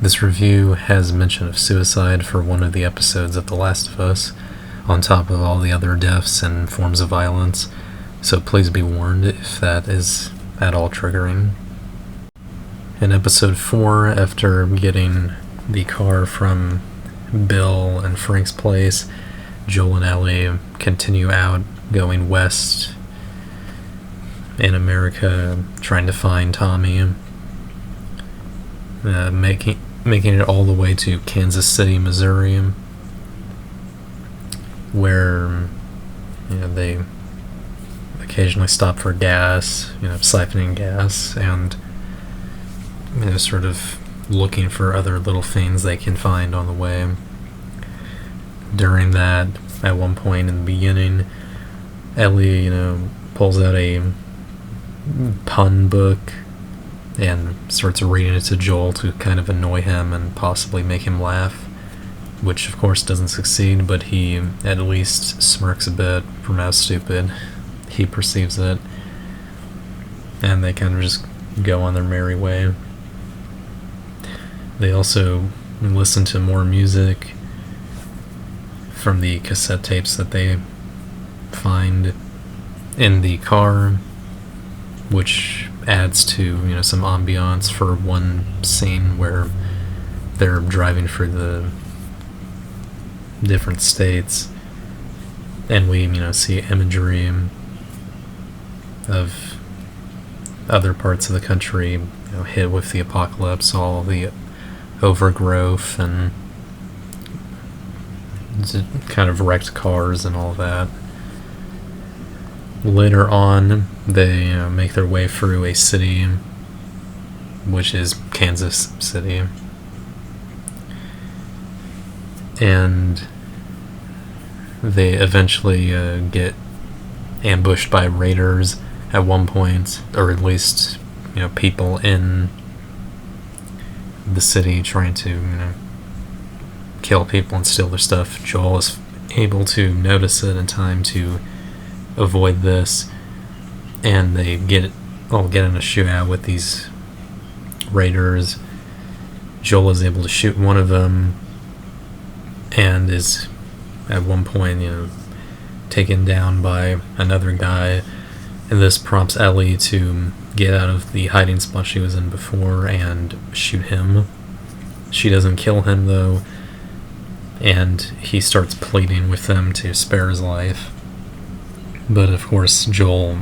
This review has mention of suicide for one of the episodes of The Last of Us, on top of all the other deaths and forms of violence, so please be warned if that is at all triggering. In episode 4, after getting the car from Bill and Frank's place, Joel and Ellie continue out, going west in America, trying to find Tommy, making it all the way to Kansas City, Missouri, where they occasionally stop for gas, siphoning gas, and sort of looking for other little things they can find on the way. During that, at one point in the beginning, Ellie, pulls out a pun book and starts reading it to Joel to kind of annoy him and possibly make him laugh, which of course doesn't succeed, but he at least smirks a bit from how stupid he perceives it, and they kind of just go on their merry way. They also listen to more music from the cassette tapes that they find in the car, which adds to some ambiance for one scene where they're driving through the different states, and we see imagery of other parts of the country hit with the apocalypse, all the overgrowth and kind of wrecked cars and all that. Later on, they make their way through a city, which is Kansas City, and they eventually get ambushed by raiders at one point, or at least people in the city trying to kill people and steal their stuff. Joel is able to notice it in time to avoid this, and they get in a shootout with these raiders. Joel is able to shoot one of them and is at one point taken down by another guy, and this prompts Ellie to get out of the hiding spot she was in before and shoot him. She doesn't kill him though, and he starts pleading with them to spare his life. But of course Joel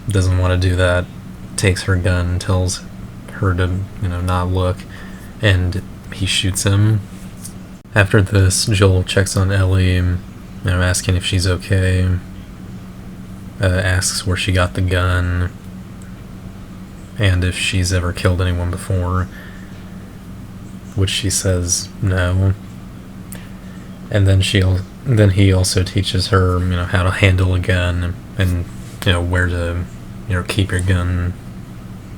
doesn't want to do that, takes her gun, tells her to not look, and he shoots him. After this, Joel checks on Ellie, asking if she's okay, asks where she got the gun, and if she's ever killed anyone before, which she says no. And then he also teaches her, how to handle a gun and where to, keep your gun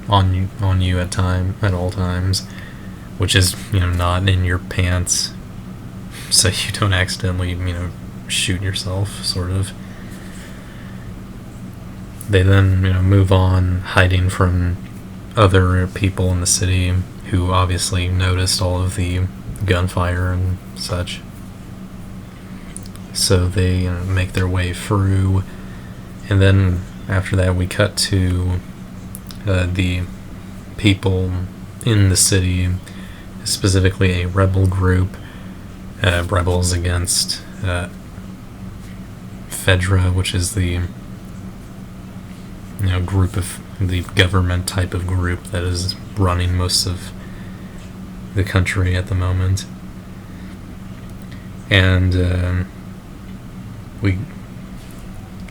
on you at all times, which is not in your pants, so you don't accidentally shoot yourself, sort of. They then move on, hiding from other people in the city who obviously noticed all of the gunfire and such. So they make their way through, and then after that we cut to the people in the city, specifically a rebel group, rebels against Fedra, which is the group of the government type of group that is running most of the country at the moment. And we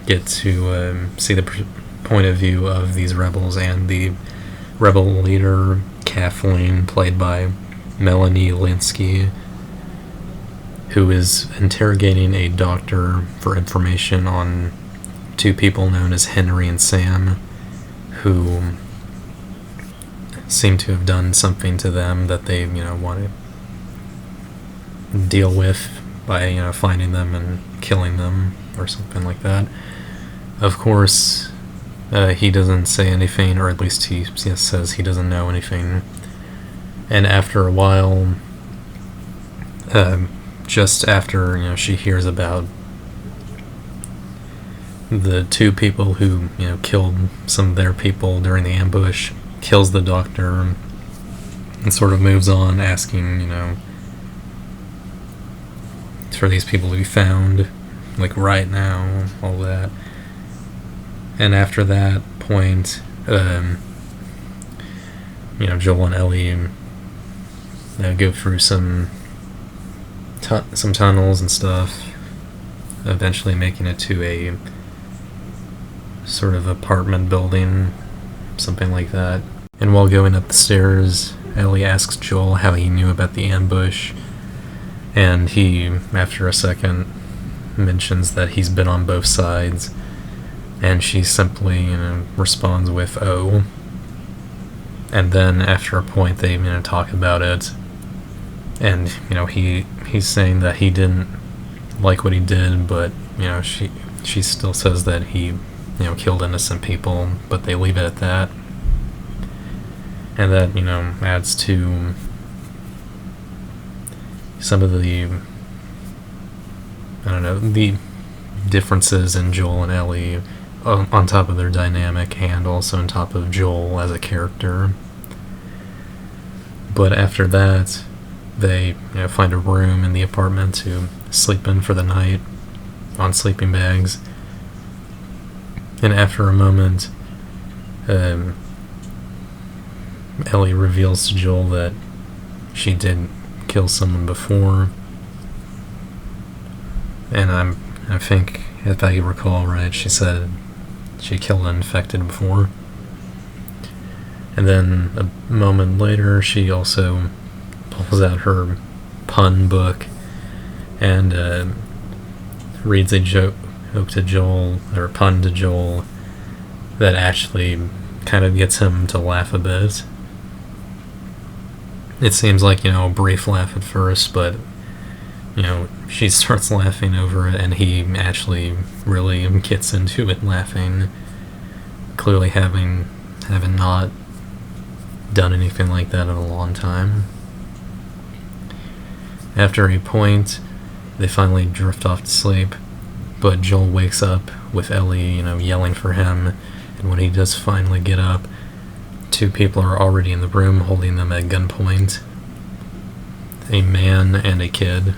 get to see the point of view of these rebels and the rebel leader, Kathleen, played by Melanie Linsky, who is interrogating a doctor for information on two people known as Henry and Sam, who seem to have done something to them that they want to deal with by finding them and killing them or something like that. Of course, he doesn't say anything, or at least he says he doesn't know anything And after a while, just after she hears about the two people who killed some of their people during the ambush, kills the doctor, and sort of moves on, asking for these people to be found, like right now, all that. And after that point, Joel and Ellie go through some tunnels and stuff, eventually making it to a sort of apartment building, something like that. And while going up the stairs, Ellie asks Joel how he knew about the ambush, and he, after a second, mentions that he's been on both sides, and she simply responds with "oh." And then after a point they talk about it, and he's saying that he didn't like what he did, but she still says that he killed innocent people, but they leave it at that. And that adds to some of the the differences in Joel and Ellie, on top of their dynamic, and also on top of Joel as a character. But after that, they find a room in the apartment to sleep in for the night on sleeping bags. And after a moment, Ellie reveals to Joel that she did kill someone before. And I think, if I recall right, she said she killed an infected before. And then a moment later, she also pulls out her pun book and reads a joke to Joel, or a pun to Joel, that actually kind of gets him to laugh a bit. It seems like, a brief laugh at first, but she starts laughing over it, and he actually really gets into it, laughing, clearly having not done anything like that in a long time. After a point, they finally drift off to sleep, but Joel wakes up with Ellie, yelling for him, and when he does finally get up, two people are already in the room holding them at gunpoint. A man and a kid.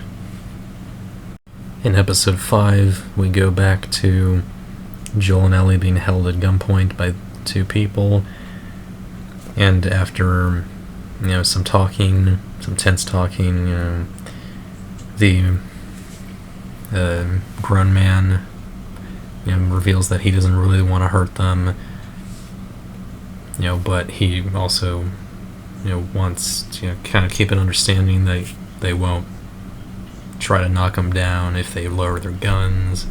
In episode 5, we go back to Joel and Ellie being held at gunpoint by two people, and after some talking, some tense talking, the grown man reveals that he doesn't really want to hurt them, but he also wants to kind of keep an understanding that they won't try to knock him down if they lower their guns.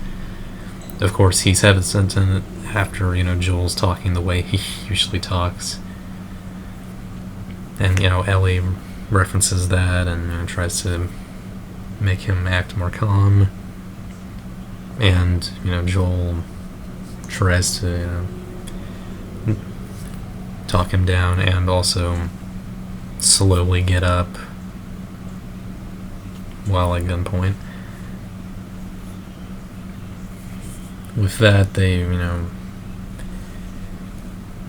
Of course, he's hesitant after Joel's talking the way he usually talks, and Ellie references that and tries to make him act more calm, and Joel tries to talk him down and also slowly get up while at gunpoint. With that, they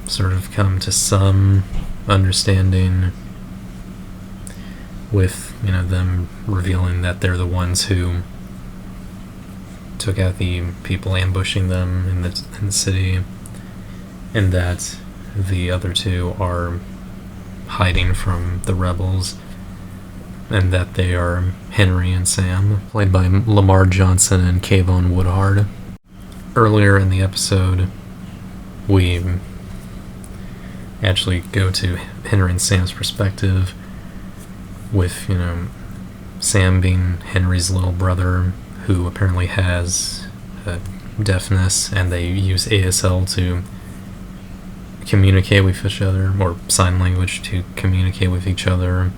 sort of come to some understanding, with them revealing that they're the ones who took out the people ambushing them in the city, and that the other two are hiding from the rebels, and that they are Henry and Sam, played by Lamar Johnson and Kayvon Woodard. Earlier in the episode, we actually go to Henry and Sam's perspective, with Sam being Henry's little brother, who apparently has deafness, and they use ASL to communicate with each other, or sign language to communicate with each other,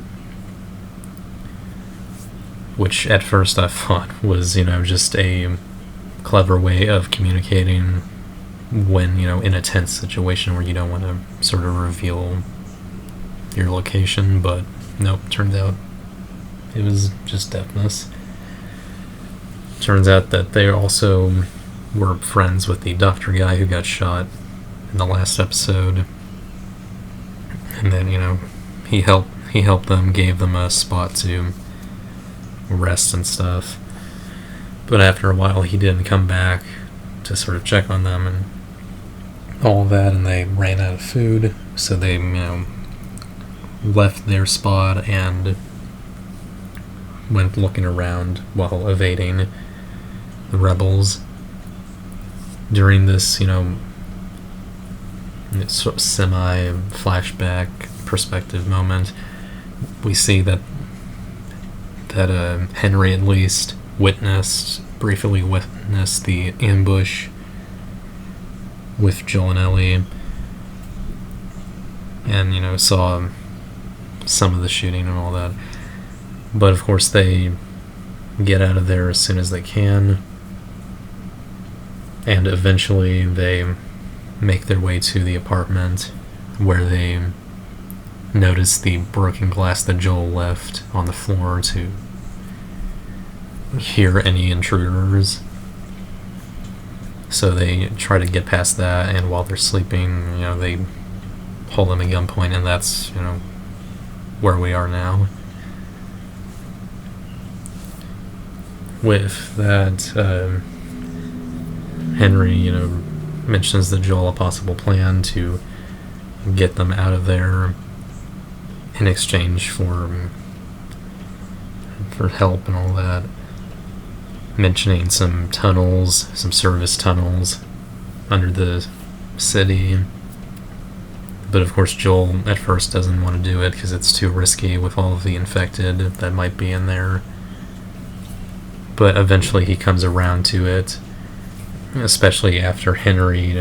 which at first I thought was just a clever way of communicating when in a tense situation where you don't want to sort of reveal your location, but nope, turned out it was just deafness. Turns out that they also were friends with the doctor guy who got shot in the last episode. And then, he helped them, gave them a spot to rest and stuff. But after a while, he didn't come back to sort of check on them and all of that, and they ran out of food, so they, left their spot and went looking around while evading the rebels. During this, sort of semi-flashback perspective moment, we see that Henry at least briefly witnessed the ambush with Joel and Ellie, and saw some of the shooting and all that. But of course they get out of there as soon as they can, and eventually they make their way to the apartment where they notice the broken glass that Joel left on the floor to hear any intruders. So they try to get past that, and while they're sleeping, they hold them at gunpoint, and that's, where we are now. With that, Henry, mentions to Joel a possible plan to get them out of there in exchange for help and all that, mentioning some service tunnels under the city. But of course Joel at first doesn't want to do it because it's too risky with all of the infected that might be in there. But eventually he comes around to it, especially after Henry,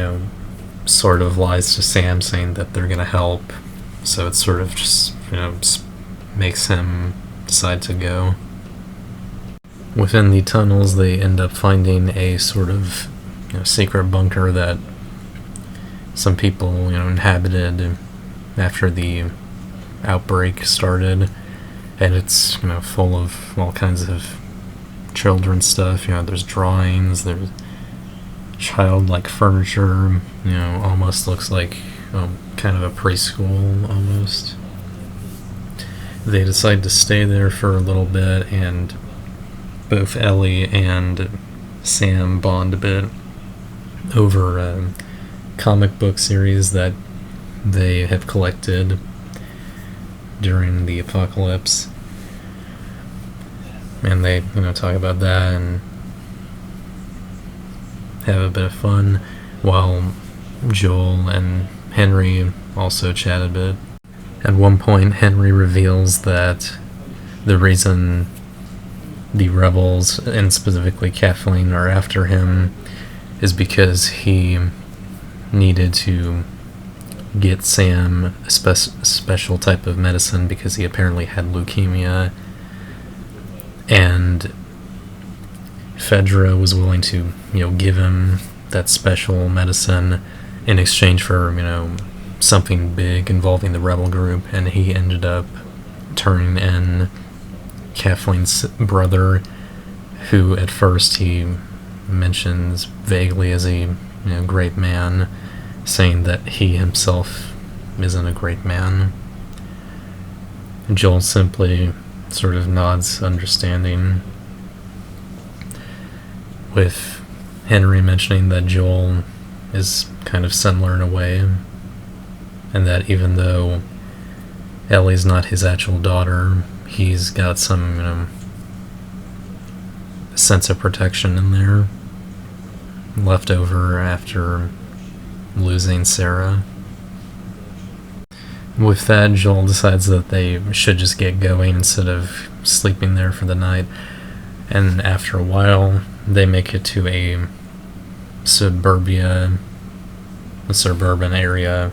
sort of lies to Sam saying that they're going to help. So it sort of just, makes him decide to go. Within the tunnels, they end up finding a sort of secret bunker that some people inhabited after the outbreak started, and it's full of all kinds of children's stuff. There's drawings, there's childlike furniture, almost looks like kind of a preschool almost. They decide to stay there for a little bit, and both Ellie and Sam bond a bit over a comic book series that they have collected during the apocalypse. And they, talk about that and have a bit of fun, while Joel and Henry also chat a bit. At one point, Henry reveals that the reason the rebels, and specifically Kathleen, are after him is because he needed to get Sam a special type of medicine because he apparently had leukemia, and Fedra was willing to, give him that special medicine in exchange for, something big involving the rebel group, and he ended up turning in Kathleen's brother, who at first he mentions vaguely as a great man, saying that he himself isn't a great man. Joel simply sort of nods understanding, with Henry mentioning that Joel is kind of similar in a way, and that even though Ellie's not his actual daughter, he's got some, sense of protection in there left over after losing Sarah. With that, Joel decides that they should just get going instead of sleeping there for the night, and after a while they make it to a suburban area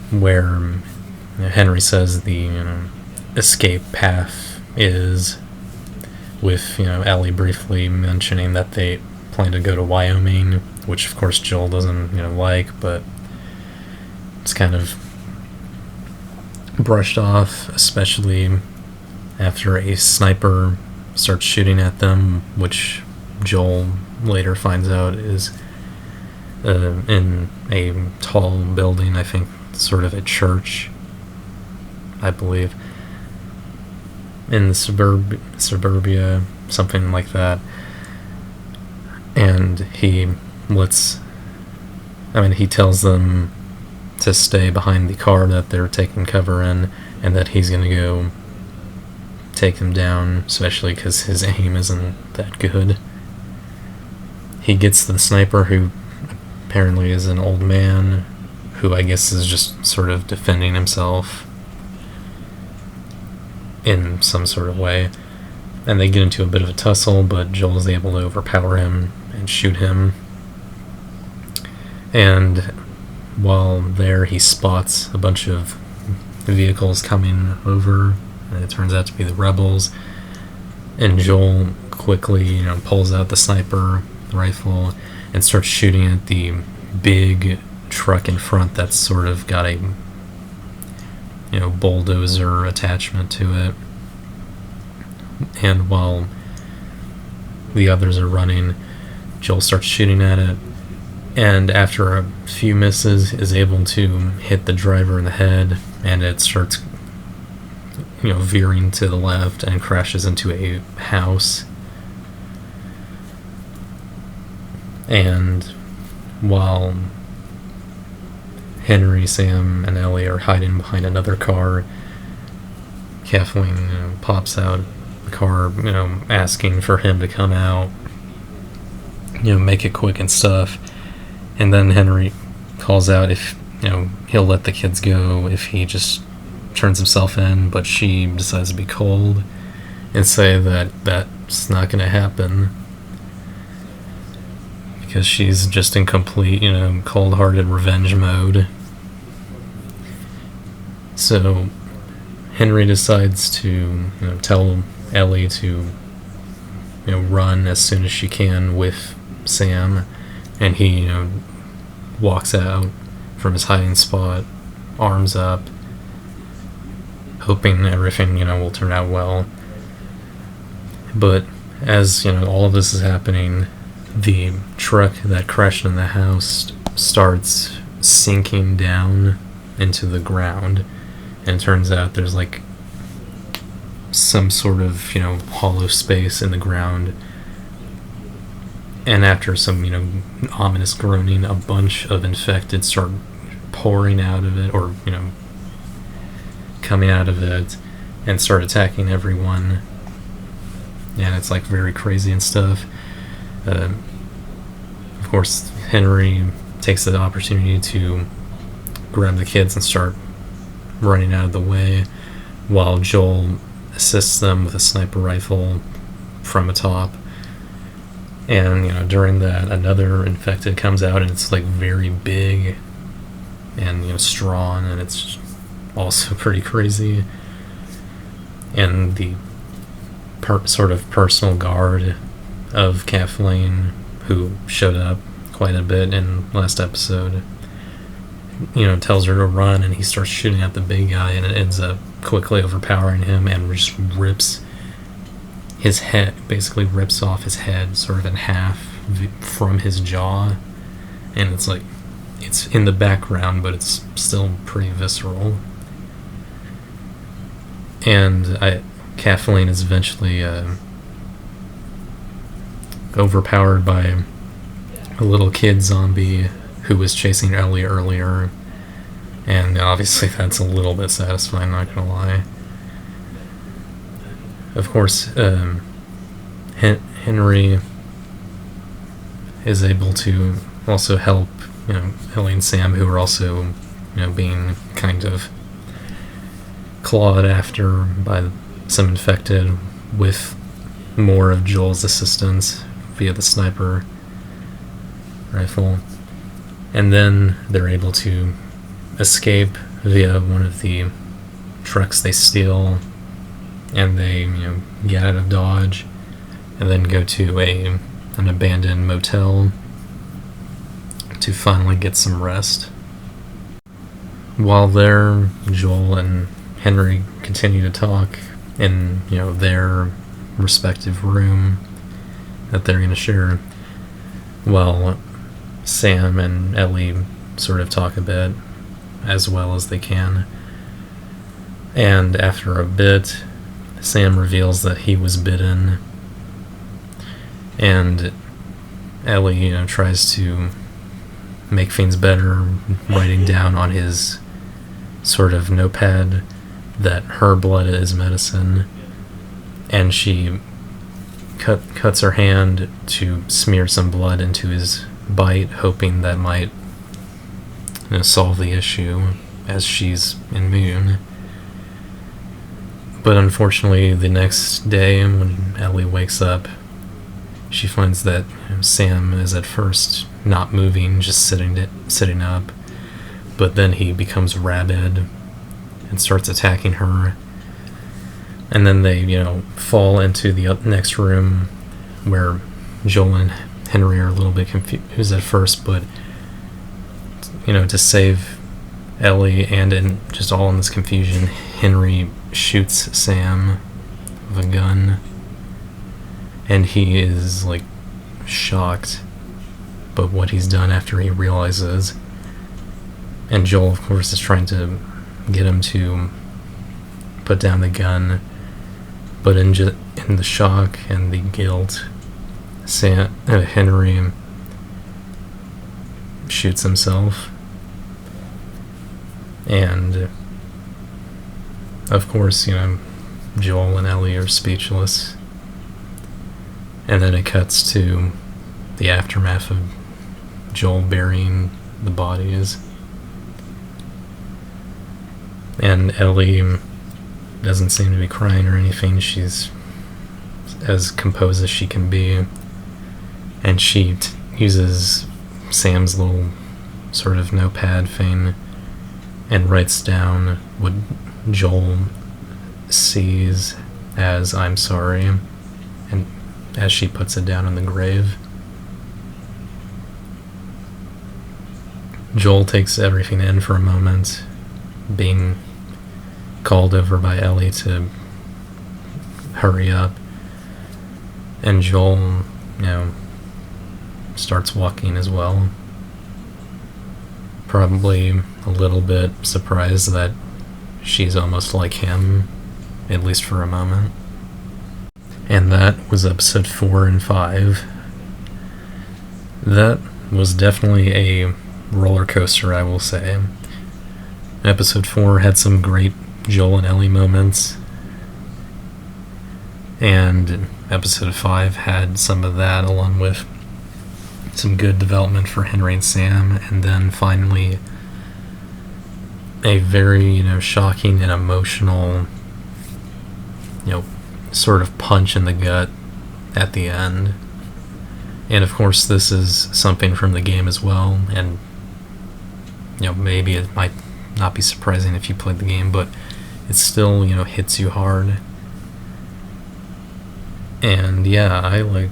where Henry says the escape path is, with Ellie briefly mentioning that they plan to go to Wyoming, which of course Joel doesn't like, but it's kind of brushed off, especially after a sniper starts shooting at them, which Joel later finds out is in a tall building, I think sort of a church, I believe, in the suburbia, something like that. And he tells them to stay behind the car that they're taking cover in, and that he's going to go take them down, especially because his aim isn't that good. He gets the sniper, who apparently is an old man, who I guess is just sort of defending himself in some sort of way. And they get into a bit of a tussle, but Joel is able to overpower him and shoot him. And while there, he spots a bunch of vehicles coming over, and it turns out to be the rebels. And Joel quickly, pulls out the sniper rifle and starts shooting at the big truck in front that's sort of got a bulldozer attachment to it. And while the others are running, Joel starts shooting at it, and after a few misses is able to hit the driver in the head, and it starts veering to the left and crashes into a house. And while Henry, Sam, and Ellie are hiding behind another car, Kathleen pops out the car, asking for him to come out, make it quick and stuff. And then Henry calls out if he'll let the kids go if he just turns himself in, but she decides to be cold and say that that's not going to happen, because she's just in complete, cold-hearted revenge mode. So Henry decides to tell Ellie to run as soon as she can with Sam, and he walks out from his hiding spot, arms up, hoping everything will turn out well. But as all of this is happening, the truck that crashed in the house starts sinking down into the ground, and it turns out there's like some sort of hollow space in the ground. And after some ominous groaning, a bunch of infected start pouring out of it, or coming out of it, and start attacking everyone. And it's like very crazy and stuff. Of course, Henry takes the opportunity to grab the kids and start running out of the way, while Joel assists them with a sniper rifle from atop. And during that, another infected comes out, and it's like very big and strong, and it's also pretty crazy. And the sort of personal guard of Kathleen, who showed up quite a bit in last episode, tells her to run, and he starts shooting at the big guy, and it ends up quickly overpowering him and just rips his head, basically rips off his head sort of in half from his jaw. And it's like, it's in the background, but it's still pretty visceral. And Kathleen is eventually overpowered by a little kid zombie who was chasing Ellie earlier, and obviously that's a little bit satisfying, not gonna lie. Of course, Henry is able to also help, Ellie and Sam, who are also, being kind of clawed after by some infected, with more of Joel's assistance via the sniper rifle. And then they're able to escape via one of the trucks they steal, and they get out of Dodge, and then go to an abandoned motel to finally get some rest. While there, Joel and Henry continue to talk in, their respective room that they're going to share, while Sam and Ellie sort of talk a bit as well as they can. And after a bit, Sam reveals that he was bitten, and Ellie, tries to make things better, writing down on his sort of notepad that her blood is medicine, and she cuts her hand to smear some blood into his bite, hoping that might solve the issue, as she's immune. But unfortunately, the next day when Ellie wakes up, she finds that Sam is at first not moving, just sitting up, but then he becomes rabid and starts attacking her. And then they, fall into the next room, where Joel and Henry are a little bit confused at first, but, to save Ellie and just all in this confusion, Henry shoots Sam with a gun, and he is, shocked by what he's done after he realizes. And Joel, of course, is trying to get him to put down the gun, but in the shock and the guilt, Henry shoots himself. And of course, Joel and Ellie are speechless. And then it cuts to the aftermath of Joel burying the bodies. And Ellie doesn't seem to be crying or anything. She's as composed as she can be. And she uses Sam's little sort of notepad thing and writes down what Joel sees as "I'm sorry," and as she puts it down in the grave. Joel takes everything in for a moment, being called over by Ellie to hurry up, and Joel, starts walking as well. Probably a little bit surprised that she's almost like him, at least for a moment. And that was episode 4 and 5. That was definitely a roller coaster, I will say. Episode 4 had some great Joel and Ellie moments, and episode 5 had some of that, along with some good development for Henry and Sam, and then finally a very, shocking and emotional, sort of punch in the gut at the end. And of course, this is something from the game as well, and maybe it might not be surprising if you played the game, but it still, hits you hard. And yeah, I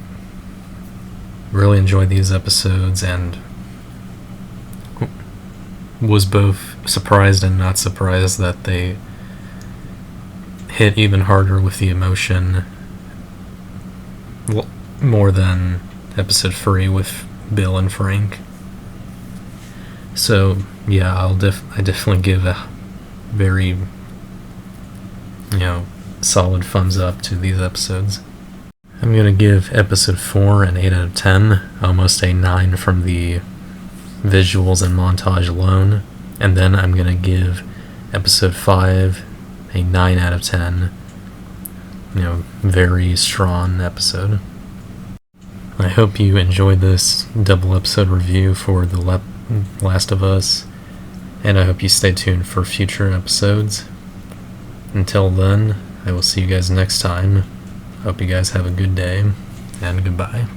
really enjoyed these episodes, and was both surprised and not surprised that they hit even harder with the emotion, more than episode 3 with Bill and Frank. So yeah, I definitely give a very solid thumbs up to these episodes. I'm going to give episode 4 an 8 out of 10, almost a 9 from the visuals and montage alone, and then I'm going to give episode 5 a 9 out of 10. Very strong episode. I hope you enjoyed this double episode review for The Last of Us, and I hope you stay tuned for future episodes. Until then, I will see you guys next time. Hope you guys have a good day, and goodbye.